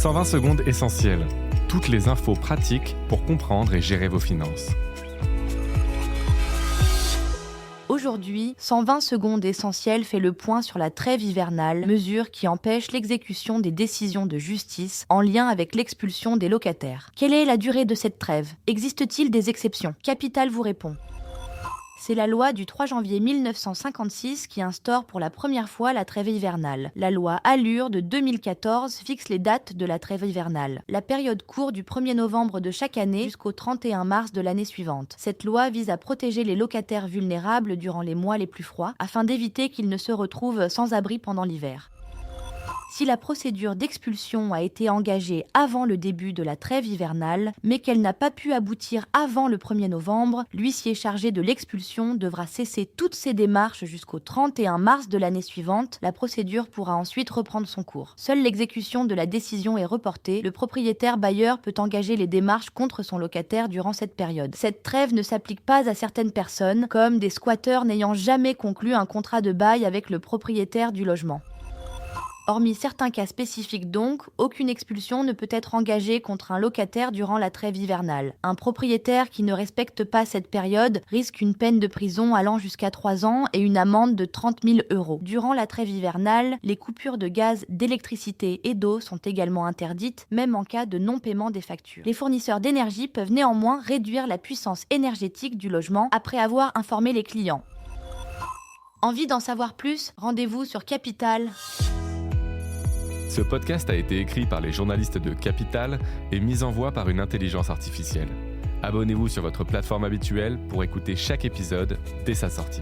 120 secondes essentielles. Toutes les infos pratiques pour comprendre et gérer vos finances. Aujourd'hui, 120 secondes essentielles fait le point sur la trêve hivernale, mesure qui empêche l'exécution des décisions de justice en lien avec l'expulsion des locataires. Quelle est la durée de cette trêve ? Existe-t-il des exceptions ? Capital vous répond. C'est la loi du 3 janvier 1956 qui instaure pour la première fois la trêve hivernale. La loi Allure de 2014 fixe les dates de la trêve hivernale. La période court du 1er novembre de chaque année jusqu'au 31 mars de l'année suivante. Cette loi vise à protéger les locataires vulnérables durant les mois les plus froids, afin d'éviter qu'ils ne se retrouvent sans abri pendant l'hiver. Si la procédure d'expulsion a été engagée avant le début de la trêve hivernale, mais qu'elle n'a pas pu aboutir avant le 1er novembre, l'huissier chargé de l'expulsion devra cesser toutes ses démarches jusqu'au 31 mars de l'année suivante. La procédure pourra ensuite reprendre son cours. Seule l'exécution de la décision est reportée. Le propriétaire bailleur peut engager les démarches contre son locataire durant cette période. Cette trêve ne s'applique pas à certaines personnes, comme des squatteurs n'ayant jamais conclu un contrat de bail avec le propriétaire du logement. Hormis certains cas spécifiques donc, aucune expulsion ne peut être engagée contre un locataire durant la trêve hivernale. Un propriétaire qui ne respecte pas cette période risque une peine de prison allant jusqu'à 3 ans et une amende de 30 000 €. Durant la trêve hivernale, les coupures de gaz, d'électricité et d'eau sont également interdites, même en cas de non-paiement des factures. Les fournisseurs d'énergie peuvent néanmoins réduire la puissance énergétique du logement après avoir informé les clients. Envie d'en savoir plus ? Rendez-vous sur Capital. Ce podcast a été écrit par les journalistes de Capital et mis en voix par une intelligence artificielle. Abonnez-vous sur votre plateforme habituelle pour écouter chaque épisode dès sa sortie.